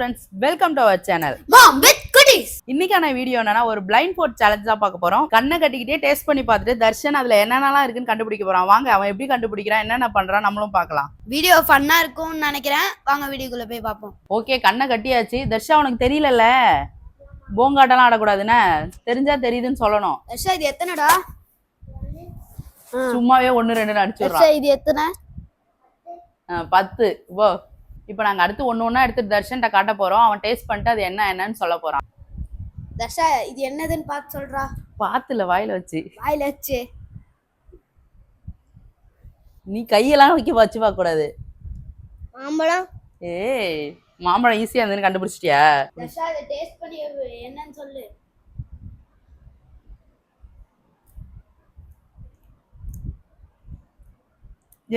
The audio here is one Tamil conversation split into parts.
friends, welcome to our channel. Mom with goodies. இன்னைக்கான வீடியோ என்னன்னா ஒரு பிளைண்ட் ஃபுட் சேலஞ்ச் தான் பார்க்க போறோம். கண்ணை கட்டிக்கிட்டே டேஸ்ட் பண்ணி பார்த்துட்டு தர்ஷன் அதுல என்னென்னலாம் இருக்குன்னு கண்டுபிடிக்க போறான். வாங்க அவன் எப்படி கண்டுபிடிக்கிறான், என்னென்ன பண்றான் நம்மளும் பார்க்கலாம். வீடியோ ஃபன்னா இருக்கும்னு நினைக்கிறேன். வாங்க வீடியோக்குள்ள போய் பார்ப்போம். ஓகே, கண்ணை கட்டியாச்சு. தர்ஷா உனக்கு தெரியலல்ல, போங்காட்டெல்லாம் ஆடக்கூடாதுன்னு தெரிஞ்சா தெரியுதுன்னு சொல்லணும். தர்ஷா இது எத்தனைடா? சும்மாவே 1 2 அடிச்சுடுறான். தர்ஷா இது எத்தனை? 10. ஓ, இப்போ நாங்க அடுத்து ஒண்ணு எடுத்துட்டு தர்ஷன்ட்ட காட்ட போறோம். அவன் டேஸ்ட் பண்ணிட்டு அது என்னன்னு சொல்ல போறான். தர்ஷா இது என்னதுன்னு பார்த்து சொல்றா. பாத்துல வாயில வச்சு நீ கையெல்லாம் வச்சு பார்க்க கூடாது. மாம்பழம். ஏய், மாம்பழம் ஈஸியா இருந்துன்னு கண்டுபிடிச்சிட்டியா? தர்ஷா இத டேஸ்ட் பண்ணி என்னன்னு சொல்லு.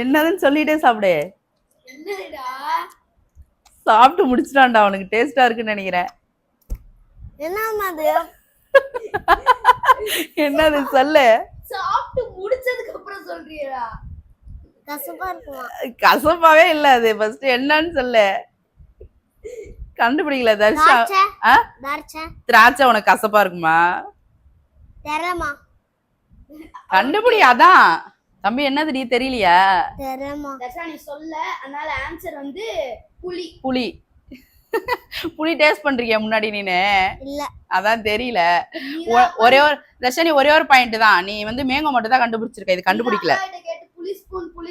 என்னதுன்னு சொல்லிட்டே சாப்பிடு. என்னடா? சாப்பிட்டு முடிச்சிட்டான்டா, அவனுக்கு டேஸ்டா இருக்குன்னு நினைக்கிறேன். என்னம்மா அது? என்னது சொல்லு. சாப்பிட்டு முடிச்சதுக்கு அப்புறம் சொல்றியடா? கசப்பா இருக்குமா? கசப்பாவே இல்ல அது. ஃபர்ஸ்ட் என்னன்னு சொல்லு. கண்டுபிடிக்கல தர்ஷா. திராட்சை உனக்கு கசப்பா இருக்குமா? தெரியலமா. கண்டுபிடி. அதான் தம்பி, என்னது நீ தெரியலையா? தெரியலமா. தர்ஷா நீ சொல்ல, அதனால ஆன்சர் வந்து புளி. புளி டேஸ்ட் பண்றியா முன்னாடி நீனு? இல்ல, அதான் தெரியல. ஒரே ஒரு தர்ஷனி, ஒரே ஒரு பாயிண்ட் தான். நீ வந்து மேங்கோ மட்டும் தான் கண்டுபிடிச்சிருக்க, இது கண்டுபிடிக்கல. புளி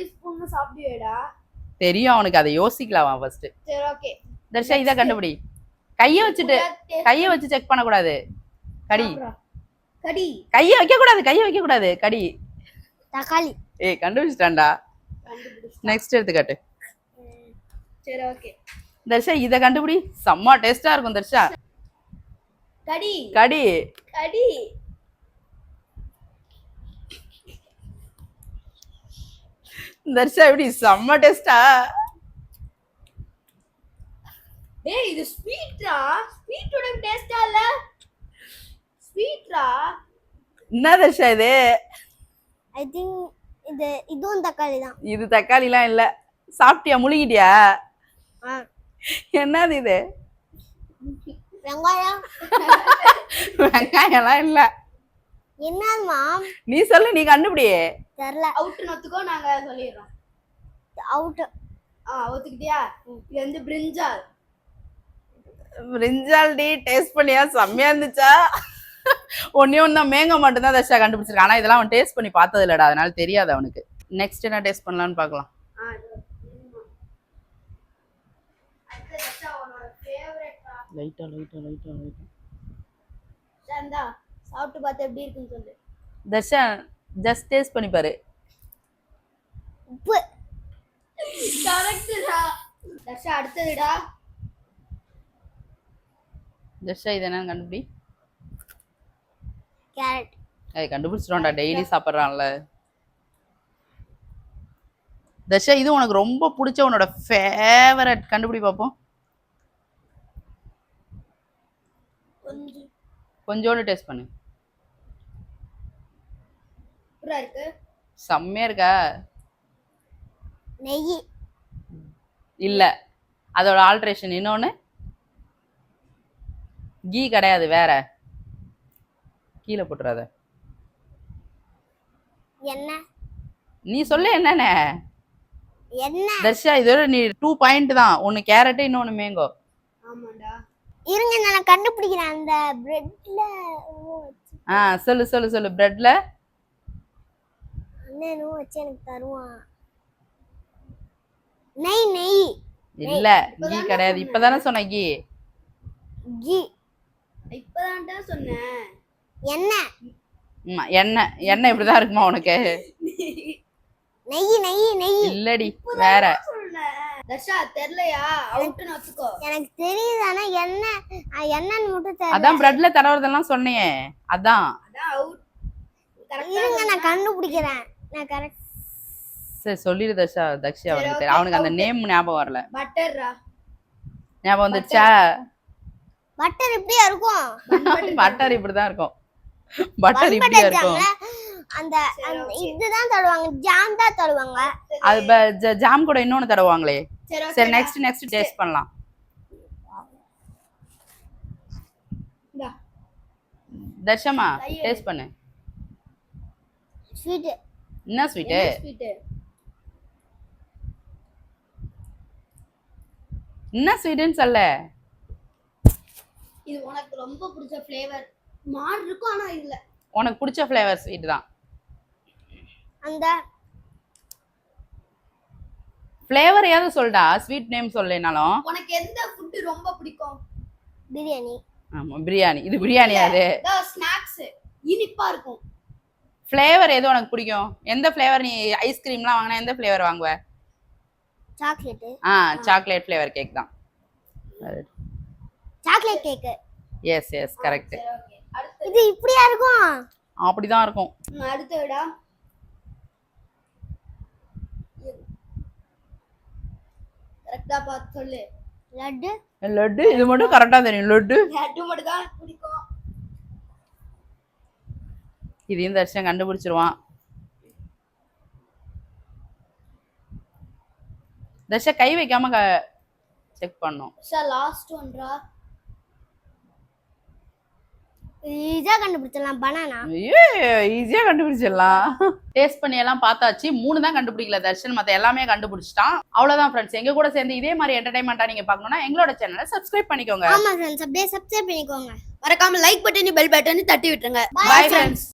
ஸ்பூன் சாப்பிடுவேடா? தெரியும் அவனுக்கு, அதை யோசிக்கலாம் ஃபர்ஸ்ட். சரி ஓகே தர்ஷா இத கண்டுபிடி. கைய வச்சு செக் பண்ண கூடாது. கடி. கைய வைக்க கூடாது. கடி. தக்காளி. ஏய், கண்டுபிடிச்சிட்டான்டா. நெக்ஸ்ட் எடுத்து காட்டு. சரி ஓகே தர்ஷா இத கண்டுபிடி. செம்ம டேஸ்டா இருக்கும் தர்ஷா. கடி. தர்ஷா எப்படி செம்ம டேஸ்டா? டேய் இது ஸ்வீட்ரா. ஸ்வீட்டோட டேஸ்டா இல்ல? ஸ்வீட்ரா. என்ன தர்ஷா இது? ஐ திங்க் இதுவும் தக்காளி தான். இது தக்காளிலாம் இல்ல. சாப்பிட்டியா, முழுங்கிட்டியா? என்னது இது? வெங்காயம். வெங்காயம்லாம் இல்ல. என்னம்மா? நீ சொல்லு, நீ கண்டுபிடி. தெரியல. அவுட் நத்துக்கோ, நாங்க சொல்லிடுறோம். அவுட். ஒத்துக்கிட்டியா? இது வந்து பிரிஞ்சால். டி டேஸ்ட் பண்ணியா? செம்மையா இருந்துச்சா? ஒன்னே தான் மேங்கோ மட்டும் தான் தர்ஷா கண்டுபிடிச்சிருக்கான். ஆனா இதெல்லாம் அவன் டேஸ்ட் பண்ணி பார்த்தது இல்லடா, அதனால தெரியாது அவனுக்கு. நெக்ஸ்ட் என்ன டேஸ்ட் பண்ணலாம்னு பார்க்கலாம். லைட்டா சந்தா சாப்பிட்டு பார்த்து எப்படி இருக்குன்னு சொல்லு. தர்ஷா ஜஸ்ட் டேஸ்ட் பண்ணி பாரு. உப்பு. கரெக்ட்டா. தர்ஷா அடுத்ததுடா. தர்ஷா இது என்னன்னு கண்டுபிடி. கேரட். ஏய், கண்டுபிடிச்சிட்டோம்டா, டெய்லி சாப்பிடுறான்ல. தர்ஷா இது உனக்கு ரொம்ப பிடிச்ச உன்னோட ஃபேவரட், கண்டுபிடி பாப்போம். கொஞ்சோண்டு டேஸ்ட் பண்ணு. சூப்பரா இருக்கு. செம்மையா இருக்கா? நெய் இல்ல, அதோட ஆல்ட்ரேஷன். இன்னொன்னு கீ கிடையாது, வேற. கீழே போட்டுறாத. என்ன? நீ சொல்லு என்னன்னு. என்ன தர்ஷா இதோட நீ 2 பாயிண்ட் தான். ஒன்னு கேரட், இன்னொன்னு மேங்கோ. ஆமாடா. இருங்க நான் கண்டுபிடிக்கிறேன். அந்த பிரெட்ல சொல்லு பிரெட்ல என்னன்னு வச்சு எனக்கு தருவான். நெய் இல்ல, கீ கிடையாது. இப்பதானே சொன்ன கீ. இப்பதான்டா சொன்னேன். எண்ணெய் இப்படிதான் இருக்குமா உனக்கு? நெய் இல்லடி, வேற. தர்ஷா தெரியலையா? அவுட்னு வச்சுக்கோ. எனக்கு தெரியுது, ஆனா என்னன்னு மட்டும் தெரியல. அதான் பிரெட்ல தடவறதெல்லாம் சொன்னியே, அதான் அவுட். இருங்க நான் கண்டுபிடிக்கிறேன். நான் கரெக்ட். சரி சொல்லிடு தர்ஷா. அவனுக்கு அந்த நேம் ஞாபகம் வரல. பட்டர்ரா. ஞாபகம் வந்துச்சா? பட்டர் இப்படியா இருக்கும்? பட்டர் இப்படிதான் இருக்கும். பட்டர் இப்படியா இருக்கும். அந்த இதுதான் தருவாங்க, ஜாம் தான் தருவாங்க. அது ஜாம் கூட இன்னொன்னு தருவாங்களே. சரி நெக்ஸ்ட் டேஸ்ட் பண்ணலாம். தர்ஷமா டேஸ்ட் பண்ணு. ஸ்வீட். என்ன ஸ்வீட்டு? ஸ்வீட். என்ன ஸ்வீட்னு சொல்ல. இது உனக்கு ரொம்ப பிடிச்ச ஃப்ளேவர். மாடு இருக்கும் ஆனா இல்ல. உனக்கு பிடிச்ச ஃப்ளேவர் ஸ்வீட் தான். அந்த ஃப்ளேவர் ஏதாவது சொல்டா, ஸ்வீட் நேம் சொல்லனாலும். உனக்கு எந்த ஃபுட் ரொம்ப பிடிக்கும்? பிரியாணி. ஆமா பிரியாணி. இது பிரியாணி அது. ஸ்நாக்ஸ் இனிப்பா இருக்கும். ஃப்ளேவர் எது உனக்கு பிடிக்கும்? எந்த ஃப்ளேவர் நீ ஐஸ்கிரீம்லாம் வாங்கினா எந்த ஃப்ளேவர் வாங்குவ? சாக்லேட். சாக்லேட் ஃப்ளேவர் கேக் தான். Chocolate cake. Yes yes correct. இது இப்படியா இருக்கும்? அப்படிதான் இருக்கும். அடுத்து விடா. கரெக்ட்டா பார்த்து சொல்லு. லட்டு. லட்டு இது மட்டும் கரெக்டா தெரியும். லட்டு மட்டும் தான் பிடிக்கும். இதையும் தர்ஷன் கண்டுபிடிச்சிருவான். தர்ஷா கை வைக்காம செக் பண்ணும். லாஸ்ட் ஒன்றா. ஈஸியா கண்டுபிடிச்சலாம். பனானா. ஈஸியா கண்டுபிடிச்சிடலாம். டேஸ்ட் பண்ணி எல்லாம் பார்த்தாச்சு. 3 தான் கண்டுபிடிக்கல தர்ஷன், மத்த எல்லாமே கண்டுபிடிச்சிட்டான். அவ்வளவுதான் ஃப்ரெண்ட்ஸ். எங்க கூட சேர்ந்து இதே மாதிரி என்டர்டைன்மெண்டா நீங்க பார்க்கணும்னா எங்களோட சேனலை சப்ஸ்கிரைப் பண்ணிக்கோங்க. ஆமா ஃப்ரெண்ட்ஸ், அப்படியே சப்ஸ்கிரைப் பண்ணிக்கோங்க. மறக்காம லைக் பட்டன் பெல் பட்டன் தட்டி விட்டுருங்க. Bye friends.